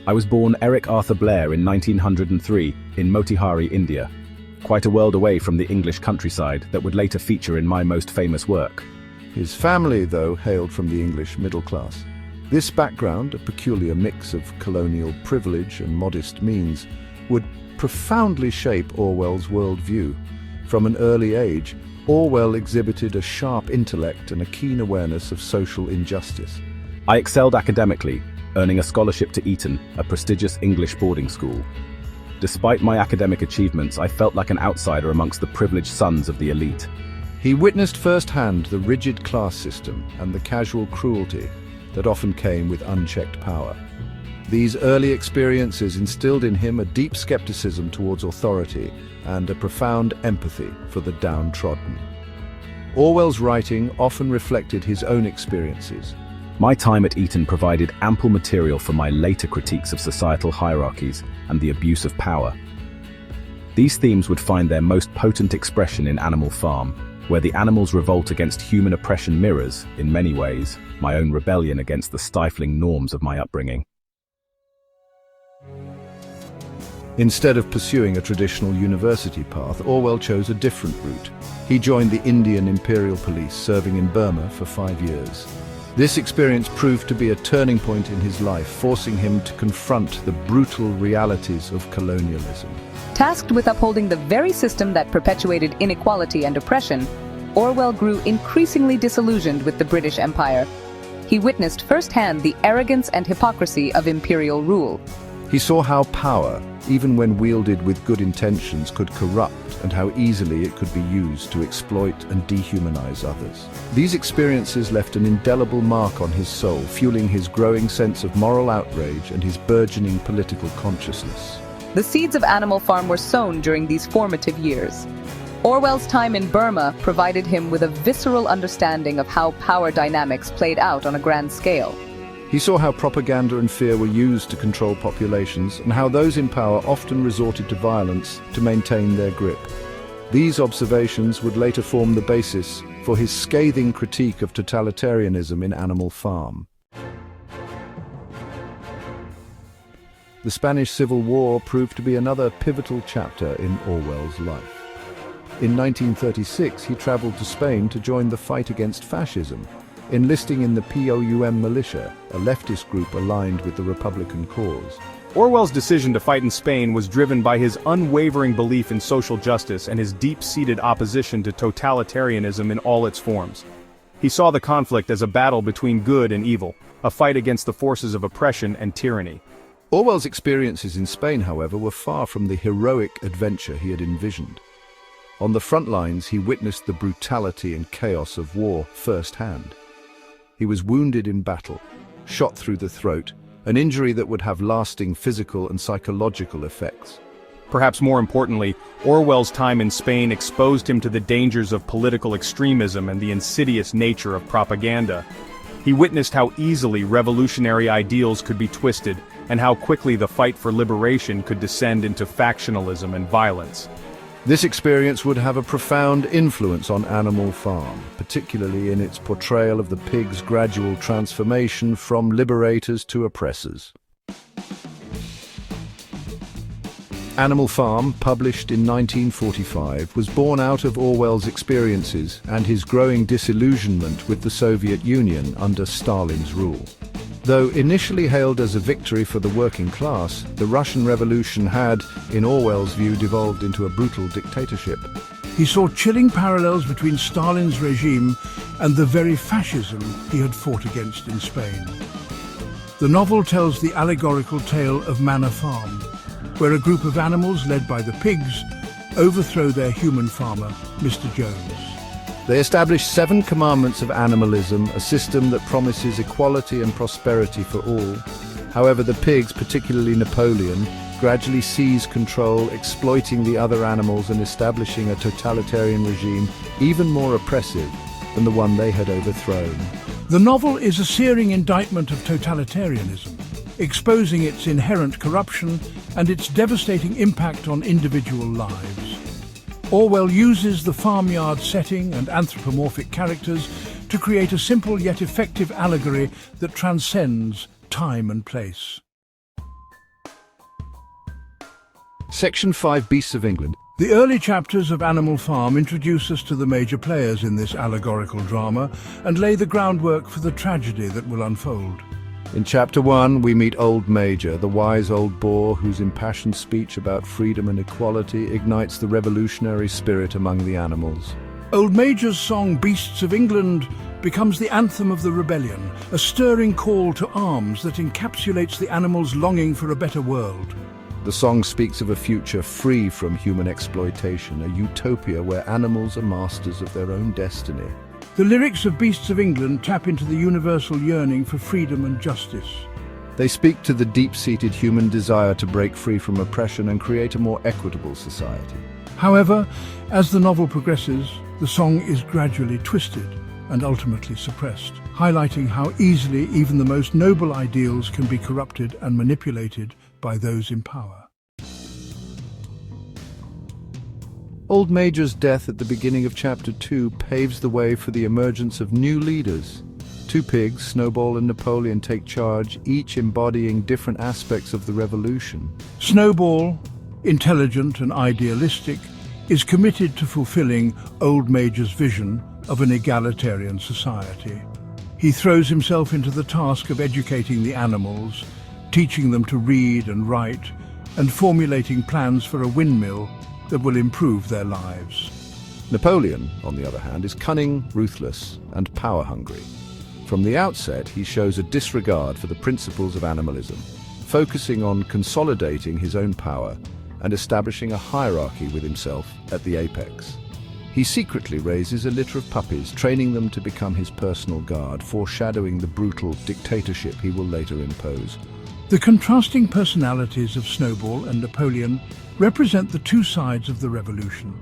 I was born Eric Arthur Blair in 1903 in Motihari, India, quite a world away from the English countryside that would later feature in my most famous work. His family, though, hailed from the English middle class. This background, a peculiar mix of colonial privilege and modest means, would profoundly shape Orwell's worldview. From an early age, Orwell exhibited a sharp intellect and a keen awareness of social injustice. I excelled academically, earning a scholarship to Eton, a prestigious English boarding school. Despite my academic achievements, I felt like an outsider amongst the privileged sons of the elite. He witnessed firsthand the rigid class system and the casual cruelty that often came with unchecked power. These early experiences instilled in him a deep skepticism towards authority and a profound empathy for the downtrodden. Orwell's writing often reflected his own experiences. My time at Eton provided ample material for my later critiques of societal hierarchies and the abuse of power. These themes would find their most potent expression in Animal Farm, where the animals' revolt against human oppression mirrors, in many ways, my own rebellion against the stifling norms of my upbringing. Instead of pursuing a traditional university path, Orwell chose a different route. He joined the Indian Imperial Police, serving in Burma for 5 years. This experience proved to be a turning point in his life, forcing him to confront the brutal realities of colonialism. Tasked with upholding the very system that perpetuated inequality and oppression, Orwell grew increasingly disillusioned with the British Empire. He witnessed firsthand the arrogance and hypocrisy of imperial rule. He saw how power, even when wielded with good intentions, could corrupt, and how easily it could be used to exploit and dehumanize others. These experiences left an indelible mark on his soul, fueling his growing sense of moral outrage and his burgeoning political consciousness. The seeds of Animal Farm were sown during these formative years. Orwell's time in Burma provided him with a visceral understanding of how power dynamics played out on a grand scale. He saw how propaganda and fear were used to control populations, and how those in power often resorted to violence to maintain their grip. These observations would later form the basis for his scathing critique of totalitarianism in Animal Farm. The Spanish Civil War proved to be another pivotal chapter in Orwell's life. In 1936, he traveled to Spain to join the fight against fascism, enlisting in the POUM militia, a leftist group aligned with the Republican cause. Orwell's decision to fight in Spain was driven by his unwavering belief in social justice and his deep-seated opposition to totalitarianism in all its forms. He saw the conflict as a battle between good and evil, a fight against the forces of oppression and tyranny. Orwell's experiences in Spain, however, were far from the heroic adventure he had envisioned. On the front lines, he witnessed the brutality and chaos of war firsthand. He was wounded in battle, shot through the throat, an injury that would have lasting physical and psychological effects. Perhaps more importantly, Orwell's time in Spain exposed him to the dangers of political extremism and the insidious nature of propaganda. He witnessed how easily revolutionary ideals could be twisted, and how quickly the fight for liberation could descend into factionalism and violence. This experience would have a profound influence on Animal Farm, particularly in its portrayal of the pigs' gradual transformation from liberators to oppressors. Animal Farm, published in 1945, was born out of Orwell's experiences and his growing disillusionment with the Soviet Union under Stalin's rule. Though initially hailed as a victory for the working class, the Russian Revolution had, in Orwell's view, devolved into a brutal dictatorship. He saw chilling parallels between Stalin's regime and the very fascism he had fought against in Spain. The novel tells the allegorical tale of Manor Farm, where a group of animals led by the pigs overthrow their human farmer, Mr. Jones. They established 7 commandments of animalism, a system that promises equality and prosperity for all. However, the pigs, particularly Napoleon, gradually seize control, exploiting the other animals and establishing a totalitarian regime even more oppressive than the one they had overthrown. The novel is a searing indictment of totalitarianism, exposing its inherent corruption and its devastating impact on individual lives. Orwell uses the farmyard setting and anthropomorphic characters to create a simple yet effective allegory that transcends time and place. Section 5, Beasts of England. The early chapters of Animal Farm introduce us to the major players in this allegorical drama and lay the groundwork for the tragedy that will unfold. In Chapter 1, we meet Old Major, the wise old boar whose impassioned speech about freedom and equality ignites the revolutionary spirit among the animals. Old Major's song Beasts of England becomes the anthem of the rebellion, a stirring call to arms that encapsulates the animals' longing for a better world. The song speaks of a future free from human exploitation, a utopia where animals are masters of their own destiny. The lyrics of Beasts of England tap into the universal yearning for freedom and justice. They speak to the deep-seated human desire to break free from oppression and create a more equitable society. However, as the novel progresses, the song is gradually twisted and ultimately suppressed, highlighting how easily even the most noble ideals can be corrupted and manipulated by those in power. Old Major's death at the beginning of Chapter 2 paves the way for the emergence of new leaders. Two pigs, Snowball and Napoleon, take charge, each embodying different aspects of the revolution. Snowball, intelligent and idealistic, is committed to fulfilling Old Major's vision of an egalitarian society. He throws himself into the task of educating the animals, teaching them to read and write, and formulating plans for a windmill that will improve their lives. Napoleon, on the other hand, is cunning, ruthless, and power-hungry. From the outset, he shows a disregard for the principles of animalism, focusing on consolidating his own power and establishing a hierarchy with himself at the apex. He secretly raises a litter of puppies, training them to become his personal guard, foreshadowing the brutal dictatorship he will later impose. The contrasting personalities of Snowball and Napoleon represent the two sides of the revolution.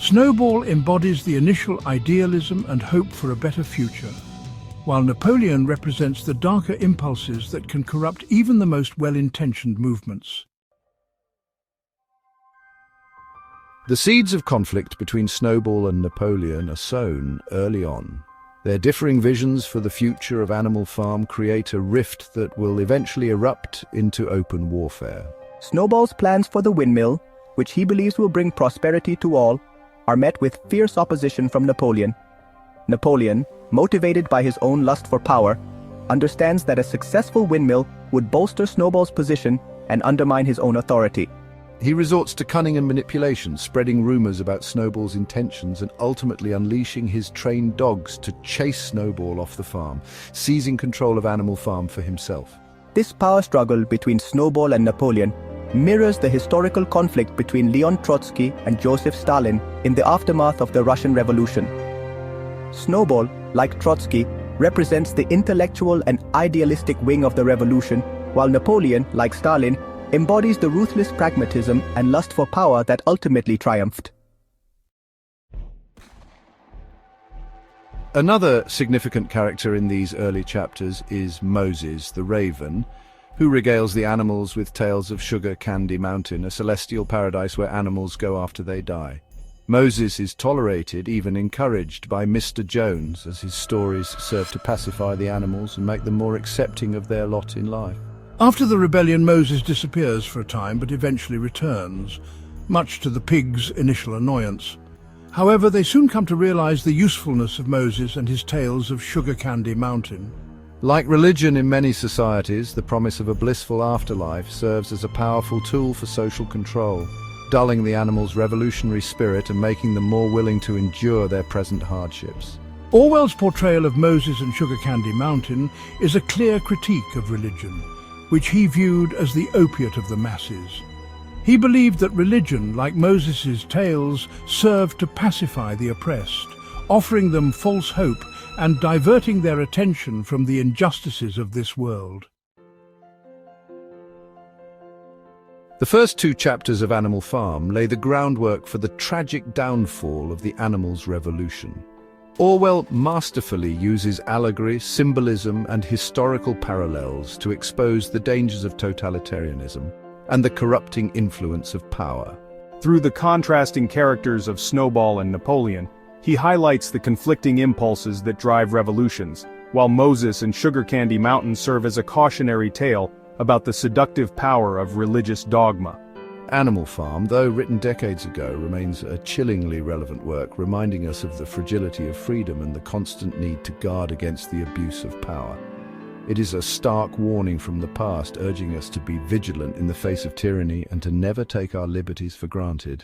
Snowball embodies the initial idealism and hope for a better future, while Napoleon represents the darker impulses that can corrupt even the most well-intentioned movements. The seeds of conflict between Snowball and Napoleon are sown early on. Their differing visions for the future of Animal Farm create a rift that will eventually erupt into open warfare. Snowball's plans for the windmill, which he believes will bring prosperity to all, are met with fierce opposition from Napoleon. Napoleon, motivated by his own lust for power, understands that a successful windmill would bolster Snowball's position and undermine his own authority. He resorts to cunning and manipulation, spreading rumors about Snowball's intentions and ultimately unleashing his trained dogs to chase Snowball off the farm, seizing control of Animal Farm for himself. This power struggle between Snowball and Napoleon mirrors the historical conflict between Leon Trotsky and Joseph Stalin in the aftermath of the Russian Revolution. Snowball, like Trotsky, represents the intellectual and idealistic wing of the revolution, while Napoleon, like Stalin, embodies the ruthless pragmatism and lust for power that ultimately triumphed. Another significant character in these early chapters is Moses, the raven, who regales the animals with tales of Sugar Candy Mountain, a celestial paradise where animals go after they die. Moses is tolerated, even encouraged, by Mr. Jones, as his stories serve to pacify the animals and make them more accepting of their lot in life. After the rebellion, Moses disappears for a time but eventually returns, much to the pigs' initial annoyance. However, they soon come to realize the usefulness of Moses and his tales of Sugar Candy Mountain. Like religion in many societies, the promise of a blissful afterlife serves as a powerful tool for social control, dulling the animals' revolutionary spirit and making them more willing to endure their present hardships. Orwell's portrayal of Moses and Sugar Candy Mountain is a clear critique of religion, which he viewed as the opiate of the masses. He believed that religion, like Moses' tales, served to pacify the oppressed, offering them false hope and diverting their attention from the injustices of this world. The first two chapters of Animal Farm lay the groundwork for the tragic downfall of the animals' revolution. Orwell masterfully uses allegory, symbolism, and historical parallels to expose the dangers of totalitarianism and the corrupting influence of power. Through the contrasting characters of Snowball and Napoleon, he highlights the conflicting impulses that drive revolutions, while Moses and Sugar Candy Mountain serve as a cautionary tale about the seductive power of religious dogma. Animal Farm, though written decades ago, remains a chillingly relevant work, reminding us of the fragility of freedom and the constant need to guard against the abuse of power. It is a stark warning from the past, urging us to be vigilant in the face of tyranny and to never take our liberties for granted.